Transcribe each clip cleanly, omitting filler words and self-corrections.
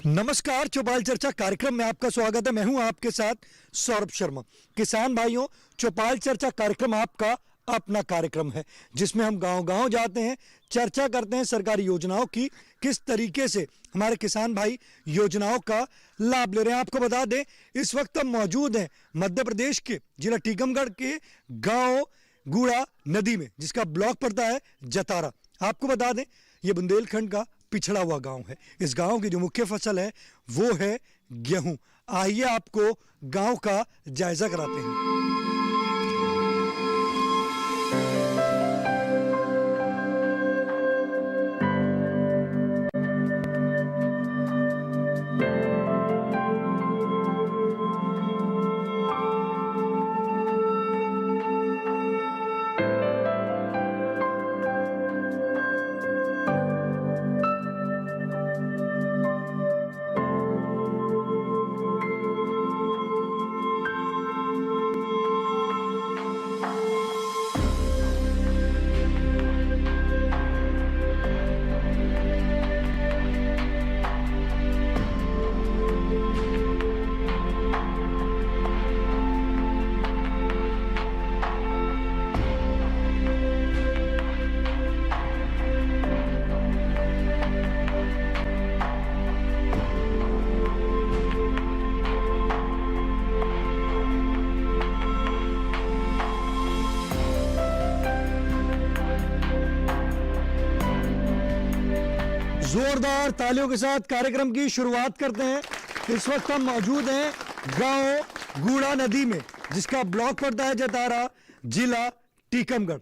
नमस्कार, चौपाल चर्चा कार्यक्रम में आपका स्वागत है। मैं हूं आपके साथ सौरभ शर्मा। किसान भाइयों, चौपाल चर्चा कार्यक्रम आपका अपना कार्यक्रम है जिसमें हम गांव-गांव जाते हैं, चर्चा करते हैं सरकारी योजनाओं की, किस तरीके से हमारे किसान भाई योजनाओं का लाभ ले रहे हैं। आपको बता दें, इस वक्त हम मौजूद हैं मध्य प्रदेश के जिला टीकमगढ़ के गांव गूड़ा नदी में, जिसका ब्लॉक पड़ता है जतारा। आपको बता दें, ये बुंदेलखंड का पिछड़ा हुआ गांव है। इस गांव की जो मुख्य फसल है वो है गेहूं। आइए आपको गांव का जायजा कराते हैं। जोरदार तालियों के साथ कार्यक्रम की शुरुआत करते हैं। इस वक्त हम मौजूद हैं गांव गूड़ा नदी में, जिसका ब्लॉक पड़ता है जतारा, जिला टीकमगढ़।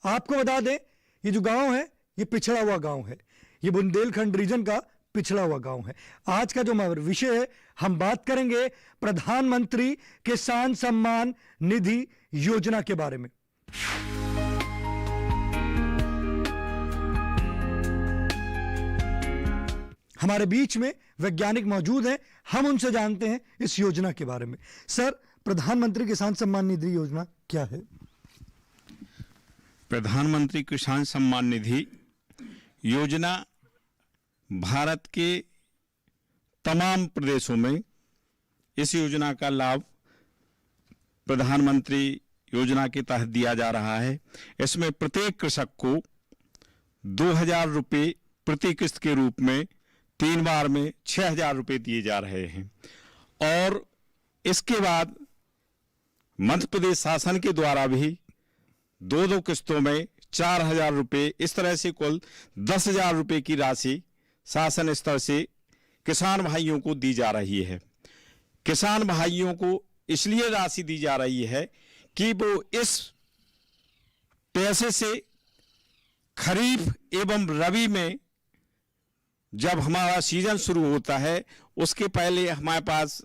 आपको बता दें, ये जो गांव है ये पिछड़ा हुआ गांव है। ये बुंदेलखंड रीजन का पिछड़ा हुआ गांव है। आज का जो विषय है, हम बात करेंगे प्रधानमंत्री किसान सम्मान निधि योजना के बारे में। हमारे बीच में वैज्ञानिक मौजूद हैं, हम उनसे जानते हैं इस योजना के बारे में। सर, प्रधानमंत्री किसान सम्मान निधि योजना क्या है? प्रधानमंत्री किसान सम्मान निधि योजना भारत के तमाम प्रदेशों में इस योजना का लाभ प्रधानमंत्री योजना के तहत दिया जा रहा है। इसमें प्रत्येक कृषक को 2,000 रुपये प्रति किस्त के रूप में 3 बार में 6,000 रुपये दिए जा रहे हैं। और इसके बाद मध्य प्रदेश शासन के द्वारा भी 2 किस्तों में 4,000 रुपये, इस तरह से कुल 10,000 रुपये की राशि शासन स्तर से किसान भाइयों को दी जा रही है। किसान भाइयों को इसलिए राशि दी जा रही है कि वो इस पैसे से खरीफ एवं रबी में जब हमारा सीजन शुरू होता है उसके पहले हमारे पास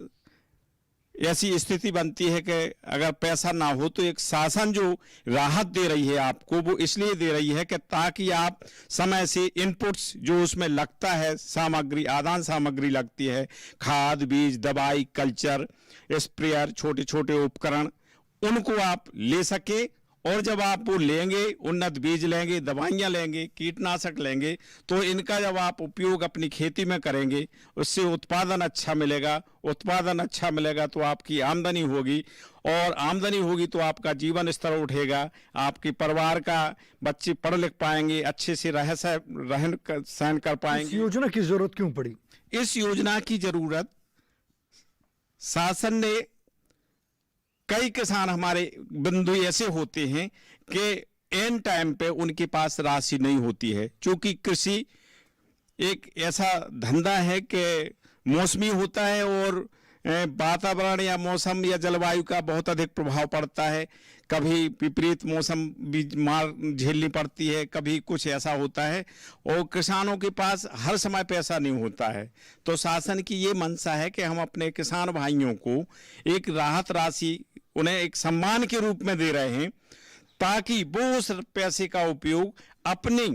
ऐसी स्थिति बनती है कि अगर पैसा ना हो तो एक शासन जो राहत दे रही है आपको, वो इसलिए दे रही है कि ताकि आप समय से इनपुट्स जो उसमें लगता है, सामग्री, आदान सामग्री लगती है, खाद, बीज, दवाई, कल्चर, स्प्रेयर, छोटे छोटे उपकरण, उनको आप ले सके। और जब आप वो लेंगे, उन्नत बीज लेंगे, दवाइयाँ लेंगे, कीटनाशक लेंगे, तो इनका जब आप उपयोग अपनी खेती में करेंगे, उससे उत्पादन अच्छा मिलेगा। उत्पादन अच्छा मिलेगा तो आपकी आमदनी होगी, और आमदनी होगी तो आपका जीवन स्तर उठेगा, आपके परिवार का बच्चे पढ़ लिख पाएंगे, अच्छे से रहन सहन कर पाएंगे। इस योजना की जरूरत क्यों पड़ी? इस योजना की जरूरत शासन ने, कई किसान हमारे बंधु ऐसे होते हैं कि एन टाइम पे उनके पास राशि नहीं होती है। क्योंकि कृषि एक ऐसा धंधा है कि मौसमी होता है और वातावरण या मौसम या जलवायु का बहुत अधिक प्रभाव पड़ता है। कभी विपरीत मौसम भी मार झेलनी पड़ती है, कभी कुछ ऐसा होता है, और किसानों के पास हर समय पैसा नहीं होता है। तो शासन की ये मंशा है कि हम अपने किसान भाइयों को एक राहत राशि, उन्हें एक सम्मान के रूप में दे रहे हैं, ताकि वो उस पैसे का उपयोग अपनी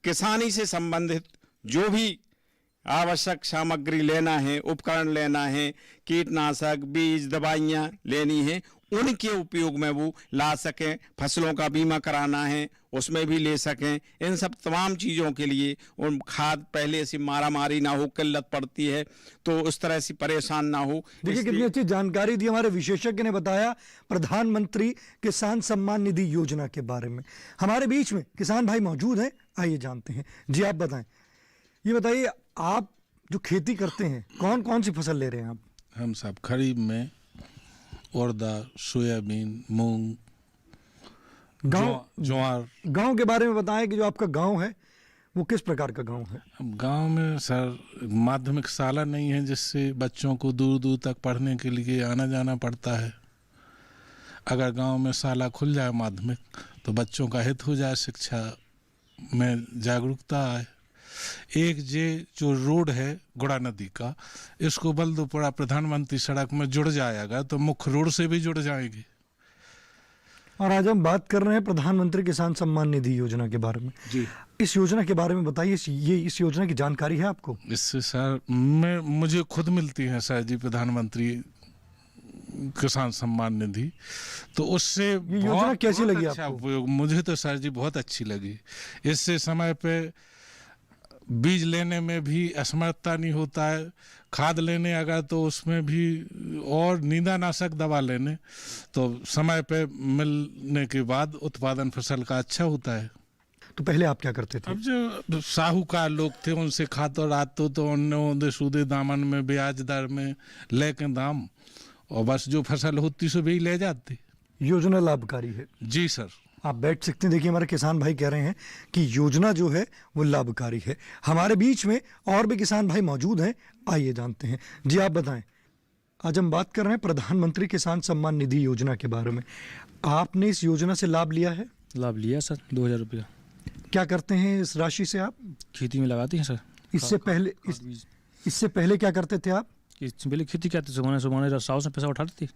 किसानी से संबंधित जो भी आवश्यक सामग्री लेना है, उपकरण लेना है, कीटनाशक, बीज, दवाइयाँ लेनी है, उनके उपयोग में वो ला सकें। फसलों का बीमा कराना है, उसमें भी ले सकें। इन सब तमाम चीज़ों के लिए उन खाद पहले से मारा मारी ना हो, किल्लत पड़ती है तो उस तरह से परेशान ना हो। देखिए कितनी अच्छी जानकारी दी हमारे विशेषज्ञ ने बताया प्रधानमंत्री किसान सम्मान निधि योजना के बारे में। हमारे बीच में किसान भाई मौजूद हैं, आइए जानते हैं। जी आप बताएं, ये बताइए आप जो खेती करते हैं कौन कौन सी फसल ले रहे हैं आप? हम सब खरीफ में उड़दा, सोयाबीन, मूंग, ज्वार। गांव के बारे में बताएं कि जो आपका गांव है वो किस प्रकार का गांव है? अब गांव में सर माध्यमिक शाला नहीं है, जिससे बच्चों को दूर दूर तक पढ़ने के लिए आना जाना पड़ता है। अगर गांव में शाला खुल जाए माध्यमिक, तो बच्चों का हित हो जाए, शिक्षा में जागरूकता आए। एक जो रोड है गुड़ा नदी का, इसको बलदोपड़ा प्रधानमंत्री सड़क में जुड़ जाएगा तो मुख्य रोड से भी जुड़ जाएगी। और आज हम बात कर रहे हैं प्रधानमंत्री किसान सम्मान निधि योजना के बारे में। जी, इस योजना के बारे में बताइए, ये इस योजना की जानकारी है आपको? इससे सर मुझे खुद मिलती है सर जी प्रधानमंत्री किसान सम्मान निधि, तो उससे ये योजना कैसी लगी अच्छा आपको? उपयोग मुझे तो सर जी बहुत अच्छी लगी। इससे समय पे बीज लेने में भी असमर्थता नहीं होता है, खाद लेने अगर तो उसमें भी, और नींदानाशक दवा लेने तो समय पे मिलने के बाद उत्पादन फसल का अच्छा होता है। तो पहले आप क्या करते थे? अब जो साहूकार लोग थे उनसे खातो रातो तो उन्होंने सूदे दामन में ब्याज दर में लेके दाम, और बस जो फसल होती सो भी ले जाते। योजना लाभकारी है। जी सर, आप बैठ सकते हैं। देखिए हमारे किसान भाई कह रहे हैं कि योजना जो है वो लाभकारी है। हमारे बीच में और भी किसान भाई मौजूद हैं, आइए जानते हैं। जी आप बताएं, आज हम बात कर रहे हैं प्रधानमंत्री किसान सम्मान निधि योजना के बारे में। आपने इस योजना से लाभ लिया है? लाभ लिया सर, 2000 रुपया। क्या करते हैं इस राशि से आप? खेती में लगाती हैं सर। इससे पहले क्या करते थे आप? पहले खेती करते, सुबह राव से पैसा उठाती थी।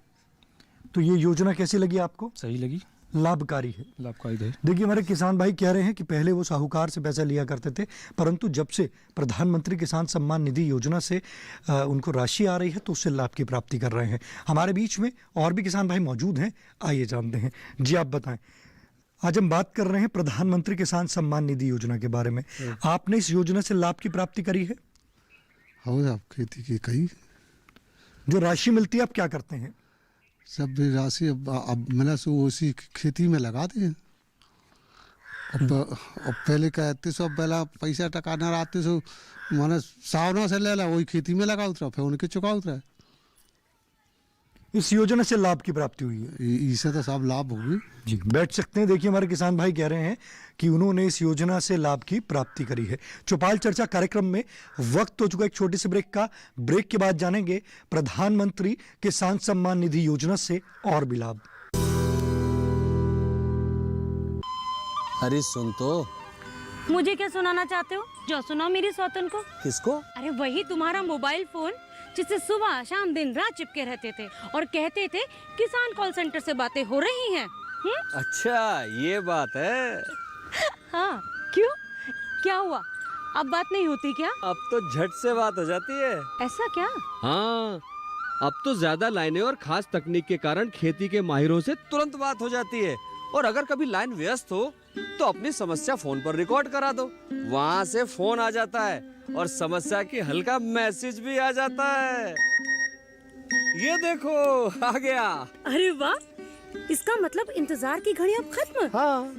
तो ये योजना कैसी लगी आपको? सही लगी, लाभकारी है। लाभकारी है। देखिए हमारे किसान भाई कह रहे हैं कि पहले वो साहूकार से पैसा लिया करते थे, परंतु जब से प्रधानमंत्री किसान सम्मान निधि योजना से उनको राशि आ रही है तो उससे लाभ की प्राप्ति कर रहे हैं। हमारे बीच में और भी किसान भाई मौजूद हैं, आइए जानते हैं। जी आप बताएं, आज हम बात कर रहे हैं प्रधानमंत्री किसान सम्मान निधि योजना के बारे में। आपने इस योजना से लाभ की प्राप्ति करी है? और आप खेती की कई जो राशि मिलती है आप क्या करते हैं? सब भी राशि अब मिला सो उसी खेती में लगाते हैं। अब पहले कहते सो पहला पैसा टका न आते सो माने सावना से ले ला, वही खेती में लगा उतरा, फिर उनके चुका उतरा। इस योजना से लाभ की प्राप्ति हुई है? इससे तो सब लाभ होगी। जी बैठ सकते हैं। देखिए हमारे किसान भाई कह रहे हैं कि उन्होंने इस योजना से लाभ की प्राप्ति करी है। चौपाल चर्चा कार्यक्रम में वक्त हो चुका एक छोटे से ब्रेक का। ब्रेक के बाद जानेंगे प्रधानमंत्री किसान सम्मान निधि योजना से और भी लाभ। अरे सुन तो। मुझे क्या सुनाना चाहते हो? जो सुनाओ मेरी सौतन को। किसको? अरे वही तुम्हारा मोबाइल फोन जिससे सुबह शाम दिन रात चिपके रहते थे और कहते थे किसान कॉल सेंटर से बातें हो रही हैं। अच्छा ये बात है। हाँ क्यों, क्या हुआ? अब बात नहीं होती क्या? अब तो झट से बात हो जाती है। ऐसा क्या? हाँ, अब तो ज्यादा लाइनें और खास तकनीक के कारण खेती के माहिरों से तुरंत बात हो जाती है। और अगर कभी लाइन व्यस्त हो तो अपनी समस्या फोन पर रिकॉर्ड करा दो, वहाँ से फोन आ जाता है और समस्या की हल का मैसेज भी आ जाता है। ये देखो आ गया। अरे वाह, इसका मतलब इंतजार की घड़ी अब खत्म। हाँ।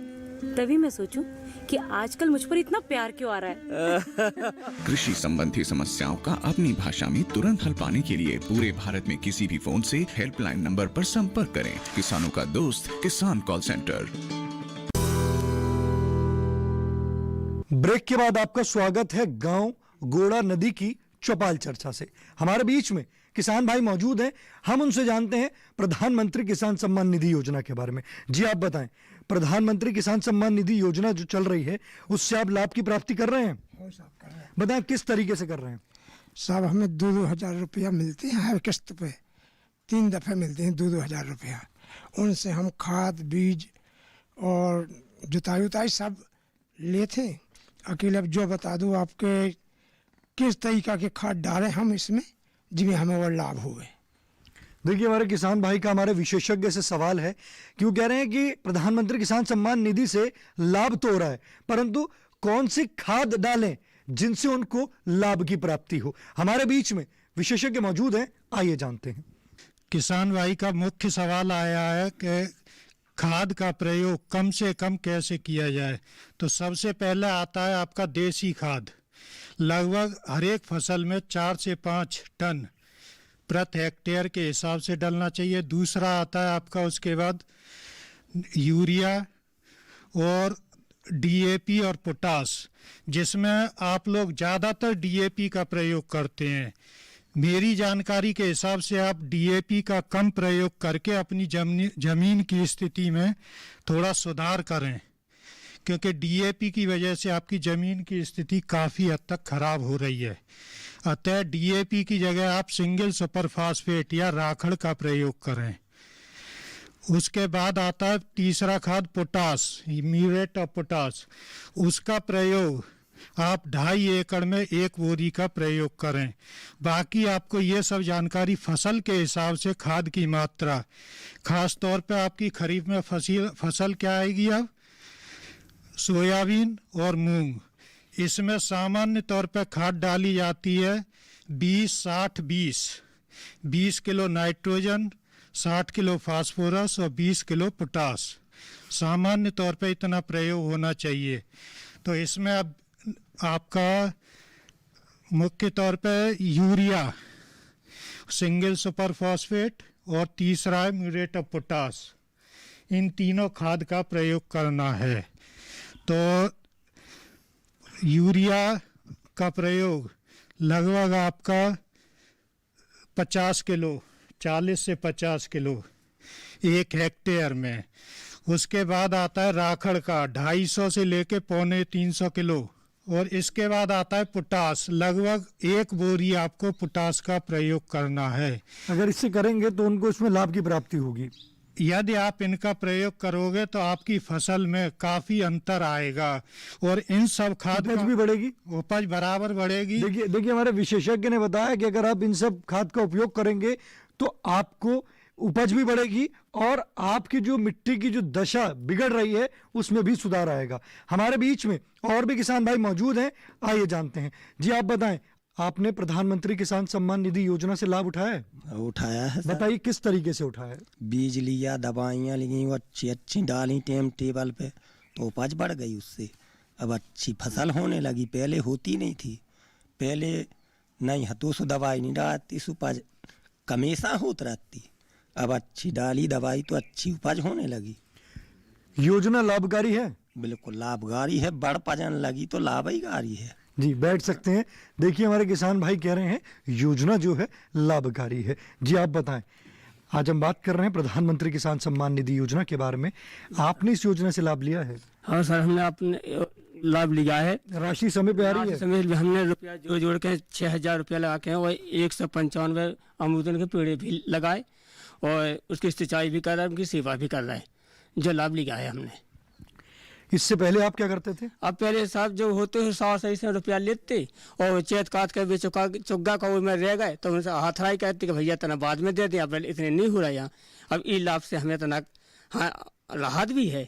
तभी मैं सोचूं कि आजकल मुझ पर इतना प्यार क्यों आ रहा है। कृषि संबंधी समस्याओं का अपनी भाषा में तुरंत हल पाने के लिए पूरे भारत में किसी भी फोन से हेल्पलाइन नंबर पर संपर्क करें। किसानों का दोस्त किसान कॉल सेंटर। ब्रेक के बाद आपका स्वागत है गांव गोड़ा नदी की चौपाल चर्चा से। हमारे बीच में किसान भाई मौजूद हैं, हम उनसे जानते हैं प्रधानमंत्री किसान सम्मान निधि योजना के बारे में। जी आप बताएं, प्रधानमंत्री किसान सम्मान निधि योजना जो चल रही है उससे आप लाभ की प्राप्ति कर रहे हैं? बताएं किस तरीके से कर रहे हैं? साहब हमें 2-2 हज़ार रुपया मिलते हैं हर किस्त पे, 3 दफ़े मिलते हैं 2-2 हज़ार रुपया। उनसे हम खाद बीज और जुताई उताई सब लेते हैं। अकेले अब जो बता दूं आपके किस तरीका के खाद डालें हम इसमें जिसमें हमें वो लाभ हुए। देखिए हमारे किसान भाई का हमारे विशेषज्ञ से सवाल है कि वो कह रहे हैं कि प्रधानमंत्री किसान सम्मान निधि से लाभ तो हो रहा है, परंतु कौन सी खाद डालें जिनसे उनको लाभ की प्राप्ति हो। हमारे बीच में विशेषज्ञ मौजूद हैं, आइए जानते हैं। किसान भाई का मुख्य सवाल आया है कि खाद का प्रयोग कम से कम कैसे किया जाए। तो सबसे पहले आता है आपका देसी खाद। लगभग हर एक फसल में 4 से 5 टन प्रति हेक्टेयर के हिसाब से डलना चाहिए। दूसरा आता है आपका उसके बाद यूरिया और डीएपी और पोटास, जिसमें आप लोग ज़्यादातर डीएपी का प्रयोग करते हैं। मेरी जानकारी के हिसाब से आप डीएपी का कम प्रयोग करके अपनी जमीन की स्थिति में थोड़ा सुधार करें, क्योंकि डीएपी की वजह से आपकी ज़मीन की स्थिति काफ़ी हद तक खराब हो रही है। अतः डीएपी की जगह आप सिंगल सुपर फास्फेट या राखड़ का प्रयोग करें। उसके बाद आता है तीसरा खाद पोटास, म्यूरेट ऑफ पोटास। उसका प्रयोग आप 2.5 एकड़ में 1 बोरी का प्रयोग करें। बाकी आपको ये सब जानकारी फसल के हिसाब से खाद की मात्रा, खास तौर पे आपकी खरीफ में फसल क्या आएगी अब, सोयाबीन और मूंग। इसमें सामान्य तौर पे खाद डाली जाती है 20-60-20, 20 किलो नाइट्रोजन, 60 किलो फास्फोरस और 20 किलो पोटास। सामान्य तौर पे इतना प्रयोग होना चाहिए। तो इसमें अब आपका मुख्य तौर पे यूरिया, सिंगल सुपर फॉस्फेट और तीसरा है म्यूरेट ऑफ पोटास। इन तीनों खाद का प्रयोग करना है। तो यूरिया का प्रयोग लगभग आपका 50 किलो, 40 से 50 किलो 1 हेक्टेयर में। उसके बाद आता है राखड़ का 250 से लेके 250-300 किलो। और इसके बाद आता है पोटास। लगभग 1 बोरी आपको पोटास का प्रयोग करना है। अगर इससे करेंगे तो उनको इसमें लाभ की प्राप्ति होगी। यदि आप इनका प्रयोग करोगे तो आपकी फसल में काफी अंतर आएगा और इन सब खाद उपज भी बढ़ेगी, उपज बराबर बढ़ेगी। देखिए हमारे विशेषज्ञ ने बताया कि अगर आप इन सब खाद का उपयोग करेंगे तो आपको उपज भी बढ़ेगी और आपकी जो मिट्टी की जो दशा बिगड़ रही है उसमें भी सुधार आएगा। हमारे बीच में और भी किसान भाई मौजूद हैं, आइए जानते हैं। जी आप बताएं, आपने प्रधानमंत्री किसान सम्मान निधि योजना से लाभ उठाया है? उठाया है सर। बताइए किस तरीके से उठाया है? बीज लिया, दवाइयाँ ली, वो अच्छी डाली टाइम टेबल पे, तो उपज बढ़ गई उससे। अब अच्छी फसल होने लगी, पहले होती नहीं थी। पहले नहीं हाथों से दवाई नहीं डालती, उपज कमेसा होती रहती। अब अच्छी डाली दवाई तो अच्छी उपज होने लगी। योजना लाभकारी है? बिल्कुल लाभकारी है, बढ़ पजन लगी तो लाभकारी है। जी बैठ सकते हैं। देखिए हमारे किसान भाई कह रहे हैं योजना जो है लाभकारी है। जी आप बताएं, आज हम बात कर रहे हैं प्रधानमंत्री किसान सम्मान निधि योजना के बारे में। आपने इस योजना से लाभ लिया है? हाँ सर, हमने अपने लाभ लिया है। राशि समय पे आ रही है? समय हमने रुपया जोड़ के 6,000 रुपया लगा के और 195 अमरूदन के पेड़ भी लगाए और उसकी सिंचाई भी कर रहे हैं, उनकी सेवा भी कर रहे हैं। जो लाभ लिया है हमने। इससे पहले आप क्या करते थे? अब पहले साहब जो होते हैं 100 से रुपया लेते और चेत काट के भी चुग्गा का में रह गए तो उनसे हाथराई कहते कि भैया तना बाद में दे दें, अब इतने नहीं हो रहा यहाँ। अब ई लाभ से हमें तना हाँ राहत भी है।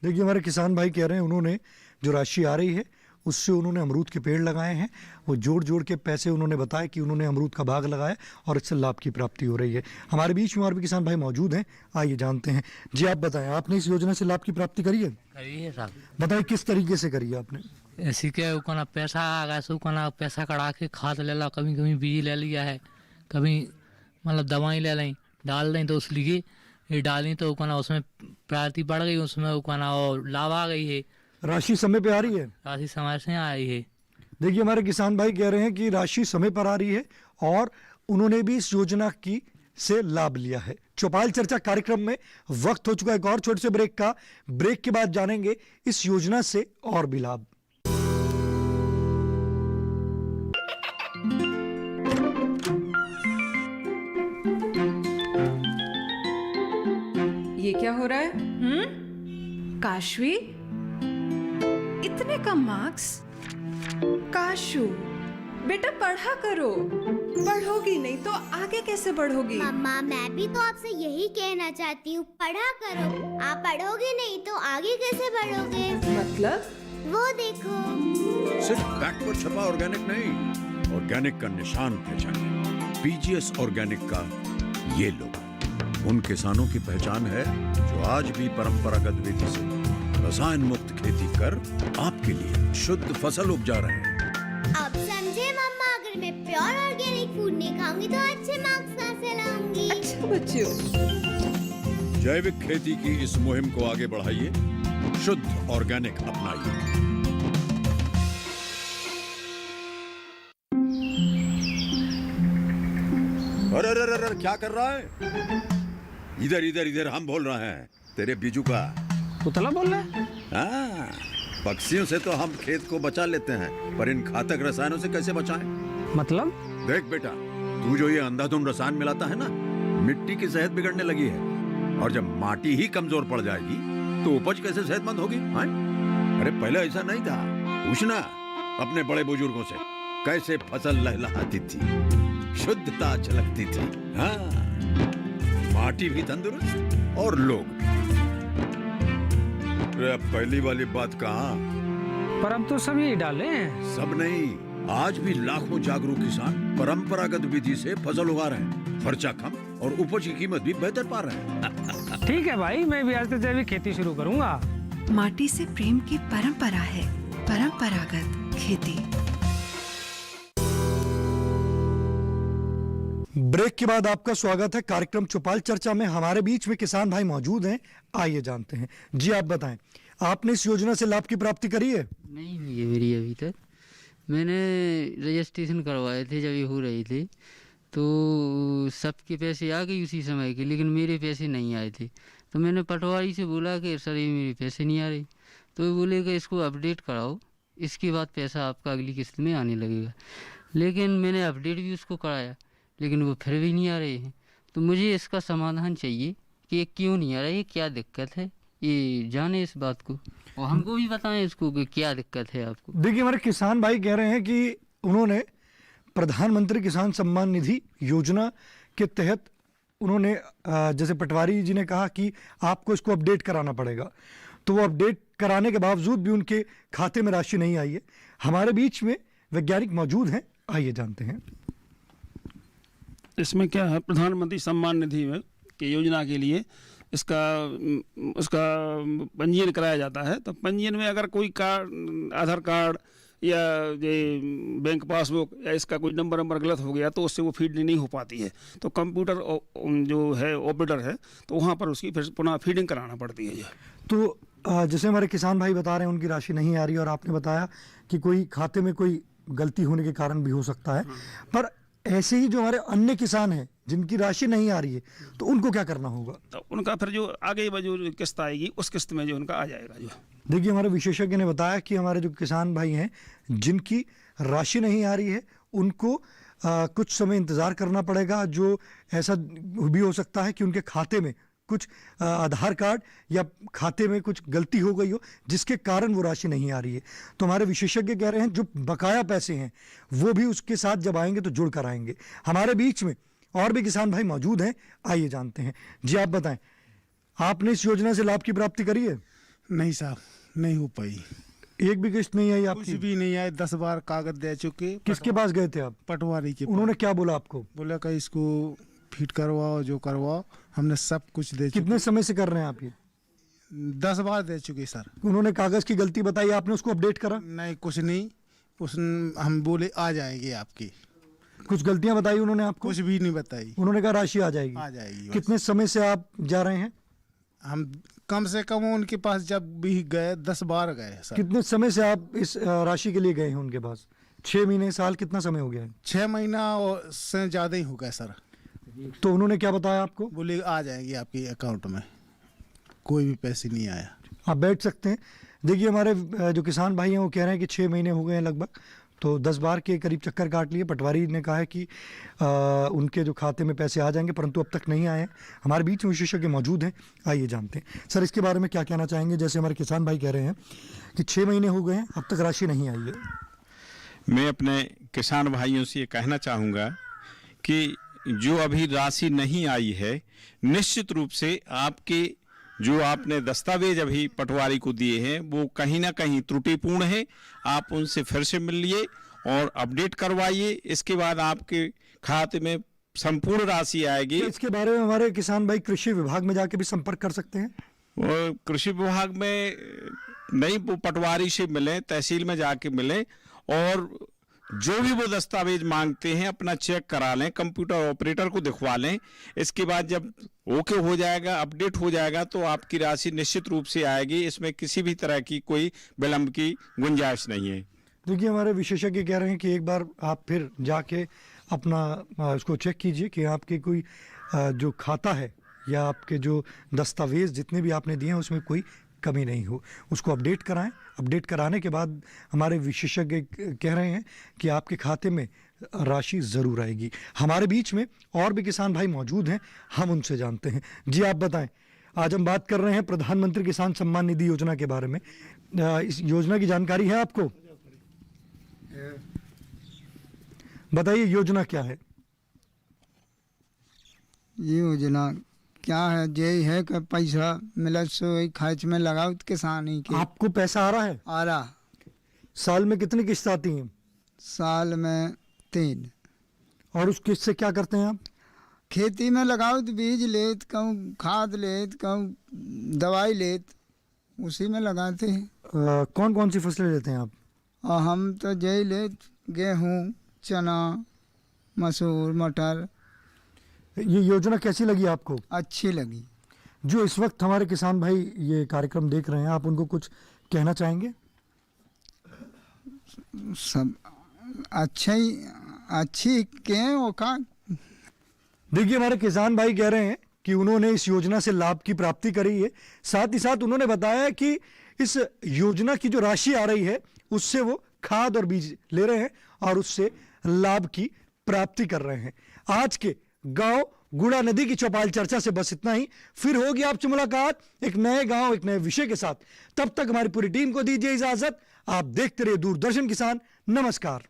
देखिए हमारे किसान भाई कह रहे हैं उन्होंने जो राशि आ रही है उससे उन्होंने अमरूद के पेड़ लगाए हैं। वो जोड़ के पैसे उन्होंने बताया कि उन्होंने अमरूद का बाग लगाया और इससे लाभ की प्राप्ति हो रही है। हमारे बीच में और भी किसान भाई मौजूद हैं, आइए जानते हैं। जी आप बताएं, आपने इस योजना से लाभ की प्राप्ति करी है? करी है साहब। बताइए किस तरीके से करी है आपने? ऐसी के उकना पैसा आ गया, उकना पैसा कड़ा के खाद ले ला, कभी बीज ले लिया है, कभी मतलब दवाई ले लें डाल दें तो उसलिए ये डाली तो उकना उसमें प्राप्ति बढ़ गई, उसमें उकना और लाभ आ गई है। राशि समय पे आ रही है? राशि समय से आ रही है। देखिए हमारे किसान भाई कह रहे हैं कि राशि समय पर आ रही है और उन्होंने भी इस योजना की से लाभ लिया है। चौपाल चर्चा कार्यक्रम में वक्त हो चुका है एक और छोटे से ब्रेक का। ब्रेक के बाद जानेंगे इस योजना से और भी लाभ। ये क्या हो रहा है? काशवी, इतने कम मार्क्स? काशू, बेटा पढ़ा करो, पढ़ोगी नहीं तो आगे कैसे बढ़ोगी? मम्मा मैं भी तो आपसे यही कहना चाहती हूँ, पढ़ा करो। आप पढ़ोगे नहीं तो आगे कैसे बढ़ोगे? मतलब? वो देखो। सिर्फ बैक पर छपा ऑर्गेनिक नहीं, ऑर्गेनिक का निशान पहचानिए। पीजीएस ऑर्गेनिक का ये लोग उन किसानों की पहचान है जो आज भी परंपरागत विधि से रसायन मुक्त खेती कर आपके लिए शुद्ध फसल उपजा रहे हैं। अब समझे मम्मा, अगर मैं प्योर ऑर्गेनिक फूड नहीं खाऊंगी तो अच्छे मार्क्स कहाँ से लाऊंगी? अच्छा बच्चों। जैविक खेती की इस मुहिम को आगे बढ़ाइए, शुद्ध ऑर्गेनिक अपनाइए। अरे अरे अरे क्या कर रहा है? इधर इधर इधर, हम बोल रहे हैं तेरे बीजू का। पुतला बोल रहा है? हाँ, पक्षियों से तो हम खेत को बचा लेते हैं, पर इन घातक रसायनों से कैसे बचाएं? मतलब? देख बेटा, तू जो ये अंधाधुंध रसायन मिलाता है ना, मिट्टी की सेहत बिगड़ने लगी है। और जब माटी ही कमजोर पड़ जाएगी तो उपज कैसे सेहतमंद होगी? हाँ? अरे पहले ऐसा नहीं था। पूछना अपने बड़े बुजुर्गों से, कैसे फसल लहलहाती थी, शुद्धता झलकती थी। हाँ, माटी भी तंदुरुस्त और लोग भी। अब पहली वाली बात कहाँ? पर अब तो सब यही डाले हैं। सब नहीं, आज भी लाखों जागरूक किसान परंपरागत विधि से फसल उगा रहे हैं। खर्चा कम और उपज की कीमत भी बेहतर पा रहे हैं। ठीक है भाई, मैं भी आज से जैविक खेती शुरू करूंगा। माटी से प्रेम की परंपरा है, परंपरागत खेती। ब्रेक के बाद आपका स्वागत है कार्यक्रम चौपाल चर्चा में। हमारे बीच में किसान भाई मौजूद हैं, आइए जानते हैं। जी आप बताएं, आपने इस योजना से लाभ की प्राप्ति करी है? नहीं हुई है मेरी अभी तक। मैंने रजिस्ट्रेशन करवाए थे जब ये हो रही थी, तो सबके पैसे आ गए उसी समय के, लेकिन मेरे पैसे नहीं आए थे। तो मैंने पटवारी से बोला कि सर ये मेरे पैसे नहीं आ रहे, तो वो बोले कि इसको अपडेट कराओ, इसके बाद पैसा आपका अगली किस्त में आने लगेगा। लेकिन मैंने अपडेट भी उसको कराया, लेकिन वो फिर भी नहीं आ रहे हैं। तो मुझे इसका समाधान चाहिए कि ये क्यों नहीं आ रहा है, क्या दिक्कत है, ये जाने इस बात को और हमको भी बताएं इसको कि क्या दिक्कत है आपको। देखिए, हमारे किसान भाई कह रहे हैं कि उन्होंने प्रधानमंत्री किसान सम्मान निधि योजना के तहत उन्होंने जैसे पटवारी जी ने कहा कि आपको इसको अपडेट कराना पड़ेगा, तो वो अपडेट कराने के बावजूद भी उनके खाते में राशि नहीं आई है। हमारे बीच में वैज्ञानिक मौजूद हैं, आइए जानते हैं। इसमें क्या है, प्रधानमंत्री सम्मान निधि में की योजना के लिए उसका पंजीयन कराया जाता है। तो पंजीयन में अगर कोई कार्ड, आधार कार्ड या ये बैंक पासबुक या इसका कोई नंबर गलत हो गया तो उससे वो फीड नहीं हो पाती है। तो कंप्यूटर जो है ऑपरेटर है, तो वहाँ पर उसकी फिर पुनः फीडिंग कराना पड़ती है। तो जैसे हमारे किसान भाई बता रहे हैं उनकी राशि नहीं आ रही, और आपने बताया कि कोई खाते में कोई गलती होने के कारण भी हो सकता है, पर ऐसे ही जो हमारे अन्य किसान हैं जिनकी राशि नहीं आ रही है, तो उनको क्या करना होगा? तो उनका फिर जो आगे जो किस्त आएगी उस किस्त में जो उनका आ जाएगा। जो देखिए, हमारे विशेषज्ञ ने बताया कि हमारे जो किसान भाई हैं जिनकी राशि नहीं आ रही है उनको कुछ समय इंतज़ार करना पड़ेगा। जो ऐसा भी हो सकता है कि उनके खाते में कुछ आधार कार्ड या खाते में कुछ गलती हो गई हो जिसके कारण वो राशि नहीं आ रही है। तो हमारे विशेषज्ञ कह रहे हैं जो बकाया पैसे हैं वो भी उसके साथ जब आएंगे तो जुड़ कर आएंगे। हमारे बीच में और भी किसान भाई मौजूद हैं, आइए जानते हैं। जी आप बताएं, आपने इस योजना से लाभ की प्राप्ति करी है? नहीं साहब, नहीं हो पाई। एक भी किस्त नहीं आई आपकी? कुछ भी नहीं आए, 10 बार कागज दे चुके। किसके पास गए थे आप? पटवारी के। उन्होंने क्या बोला आपको? बोला कि इसको फिट करवाओ, जो करवाओ, हमने सब कुछ दे चुके। कितने समय से कर रहे हैं आप ये? 10 बार दे चुके सर। उन्होंने कागज की गलती बताई, आपने उसको अपडेट करा? नहीं, कुछ नहीं। हम बोले आ जाएंगे आपकी। कुछ गलतियां बताई उन्होंने आपको? कुछ भी नहीं बताई। उन्होंने कहा राशि आ जाएगी। आ जाएगी। कितने समय से आप जा रहे हैं? हम कम से कम उनके पास जब भी गए 10 बार गए सर। कितने समय से आप इस राशि के लिए गए हैं उनके पास? 6 महीने, साल, कितना समय हो गया है? 6 महीना से ज़्यादा ही हो गया सर। तो उन्होंने क्या बताया आपको? बोले आ जाएगी आपके अकाउंट में, कोई भी पैसे नहीं आया। आप बैठ सकते हैं। देखिए, हमारे जो किसान भाई हैं वो कह रहे हैं कि 6 महीने हो गए हैं लगभग, तो 10 बार के करीब चक्कर काट लिए। पटवारी ने कहा है कि उनके जो खाते में पैसे आ जाएंगे, परंतु अब तक नहीं आए हैं। हमारे बीच में विशेषज्ञ मौजूद हैं, आइए जानते हैं। सर, इसके बारे में क्या कहना चाहेंगे? जैसे हमारे किसान भाई कह रहे हैं कि 6 महीने हो गए हैं, अब तक राशि नहीं आई है। मैं अपने किसान भाइयों से ये कहना चाहूँगा कि जो अभी राशि नहीं आई है, निश्चित रूप से आपके जो आपने दस्तावेज अभी पटवारी को दिए हैं वो कहीं ना कहीं त्रुटिपूर्ण है। आप उनसे फिर से मिलिए और अपडेट करवाइए। इसके बाद आपके खाते में संपूर्ण राशि आएगी। तो इसके बारे में हमारे किसान भाई कृषि विभाग में जाके भी संपर्क कर सकते हैं। वो कृषि विभाग में नहीं, वो पटवारी से मिलें, तहसील में जाके मिलें और जो भी वो दस्तावेज मांगते हैं अपना चेक करा लें, कंप्यूटर ऑपरेटर को दिखवा लें। इसके बाद जब ओके हो जाएगा, अपडेट हो जाएगा तो आपकी राशि निश्चित रूप से आएगी। इसमें किसी भी तरह की कोई विलंब की गुंजाइश नहीं है। देखिए, हमारे विशेषज्ञ कह रहे हैं कि एक बार आप फिर जाके अपना उसको चेक कीजिए कि आपके कोई जो खाता है या आपके जो दस्तावेज जितने भी आपने दिए हैं उसमें कोई कमी नहीं हो, उसको अपडेट कराएं। अपडेट कराने के बाद हमारे विशेषज्ञ कह रहे हैं कि आपके खाते में राशि ज़रूर आएगी। हमारे बीच में और भी किसान भाई मौजूद हैं, हम उनसे जानते हैं। जी, आप बताएं। आज हम बात कर रहे हैं प्रधानमंत्री किसान सम्मान निधि योजना के बारे में। इस योजना की जानकारी है आपको? बताइए, योजना क्या है? ये योजना क्या है? यही है कि पैसा मिला सो खर्च में लगाओ किसान ही के। आपको पैसा आ रहा है? आ रहा। साल में कितनी किस्त आती हैं? साल में 3। और उस किस्त से क्या करते हैं आप? खेती में लगाओ तो बीज लेत, कहूँ खाद लेत, कहूँ दवाई लेत, उसी में लगाते हैं। कौन कौन सी फसलें लेते हैं आप? हम तो यही लेत, गेहूँ, चना, मसूर, मटर। ये योजना कैसी लगी आपको? अच्छी लगी। जो इस वक्त हमारे किसान भाई ये कार्यक्रम देख रहे हैं, आप उनको कुछ कहना चाहेंगे? सब अच्छी के का। देखिए, हमारे किसान भाई कह रहे हैं कि उन्होंने इस योजना से लाभ की प्राप्ति करी है। साथ ही साथ उन्होंने बताया कि इस योजना की जो राशि आ रही है उससे वो खाद और बीज ले रहे हैं और उससे लाभ की प्राप्ति कर रहे हैं। आज के गांव गुड़ा नदी की चौपाल चर्चा से बस इतना ही। फिर होगी आपसे मुलाकात एक नए गांव, एक नए विषय के साथ। तब तक हमारी पूरी टीम को दीजिए इजाजत। आप देखते रहिए दूरदर्शन किसान। नमस्कार।